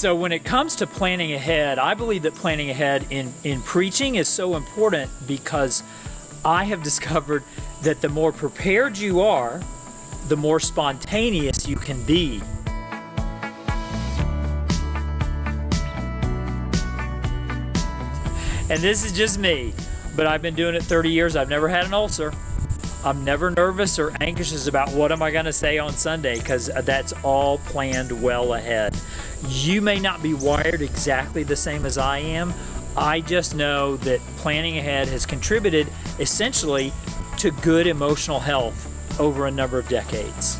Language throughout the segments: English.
So when it comes to planning ahead, I believe that planning ahead in preaching is so important because I have discovered that the more prepared you are, the more spontaneous you can be. And this is just me, but I've been doing it 30 years. I've never had an ulcer. I'm never nervous or anxious about what am I going to say on Sunday, because that's all planned well ahead. You may not be wired exactly the same as I am. I just know that planning ahead has contributed essentially to good emotional health over a number of decades.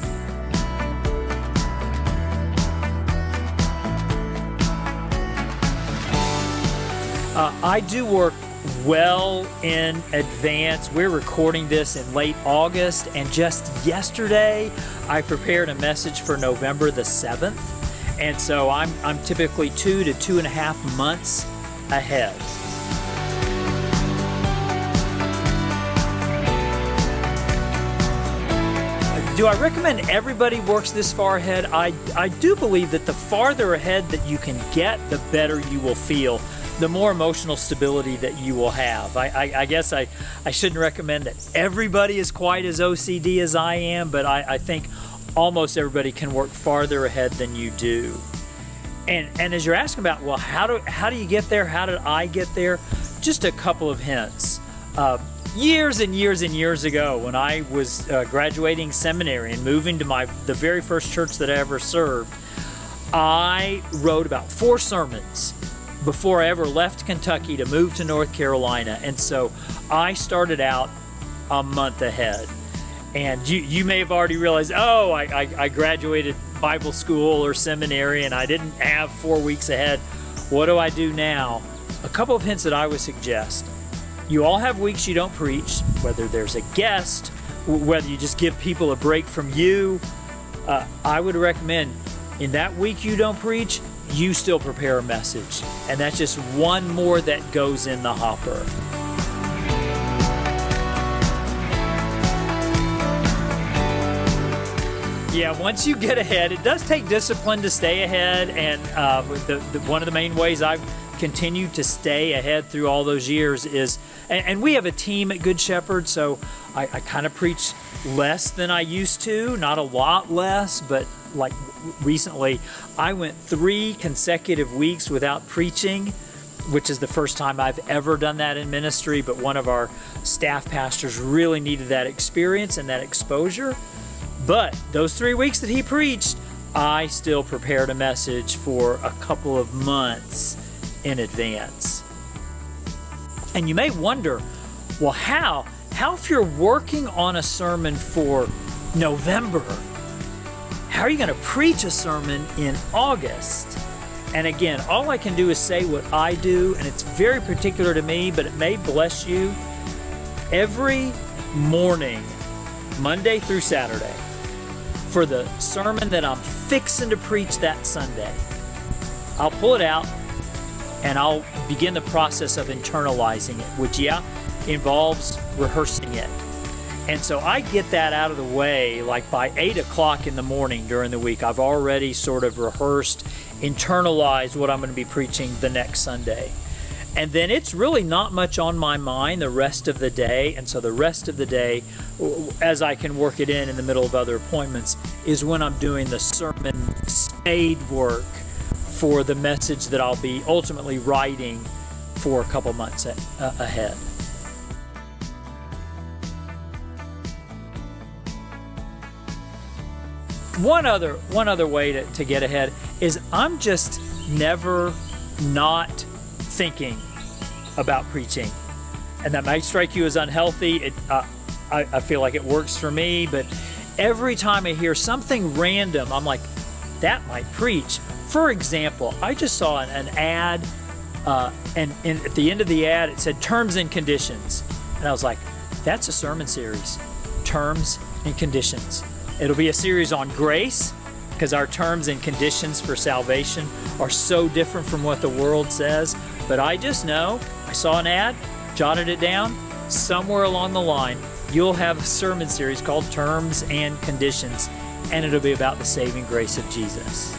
I do work well in advance. We're recording this in late August, and just yesterday I prepared a message for November the 7th, and so I'm typically 2 to 2.5 months ahead. Do I recommend everybody works this far ahead? I do believe that the farther ahead that you can get, the better you will feel, the more emotional stability that you will have. I guess I shouldn't recommend that everybody is quite as OCD as I am, but I think almost everybody can work farther ahead than you do. And as you're asking about, well, how do you get there? How did I get there? Just a couple of hints. Years and years and years ago, when I was graduating seminary and moving to the very first church that I ever served, I wrote about 4 sermons before I ever left Kentucky to move to North Carolina. And so I started out a month ahead. And you may have already realized, I graduated Bible school or seminary and I didn't have 4 weeks ahead. What do I do now? A couple of hints that I would suggest. You all have weeks you don't preach, whether there's a guest, whether you just give people a break from you. I would recommend in that week you don't preach, you still prepare a message. And that's just one more that goes in the hopper. Yeah, once you get ahead, it does take discipline to stay ahead. And one of the main ways I've continued to stay ahead through all those years is, and we have a team at Good Shepherd, so I kind of preach less than I used to, not a lot less, but like recently, I went 3 consecutive weeks without preaching, which is the first time I've ever done that in ministry, but one of our staff pastors really needed that experience and that exposure. But those 3 weeks that he preached, I still prepared a message for a couple of months in advance. And you may wonder, well, how if you're working on a sermon for November, how are you going to preach a sermon in August? And again, all I can do is say what I do, and it's very particular to me, but it may bless you. Every morning, Monday through Saturday, for the sermon that I'm fixing to preach that Sunday, I'll pull it out and I'll begin the process of internalizing it, which, involves rehearsing it. And so I get that out of the way, like by 8 o'clock in the morning during the week. I've already sort of rehearsed, internalized what I'm going to be preaching the next Sunday. And then it's really not much on my mind the rest of the day. And so the rest of the day, as I can work it in the middle of other appointments, is when I'm doing the sermon spade work for the message that I'll be ultimately writing for a couple months ahead. One other way to get ahead is I'm just never not thinking about preaching. And that might strike you as unhealthy. I feel like it works for me, but every time I hear something random, I'm like, that might preach. For example, I just saw an ad, and at the end of the ad, it said terms and conditions. And I was like, that's a sermon series, terms and conditions. It'll be a series on grace, because our terms and conditions for salvation are so different from what the world says. But I just know, I saw an ad, jotted it down, somewhere along the line, you'll have a sermon series called Terms and Conditions, and it'll be about the saving grace of Jesus.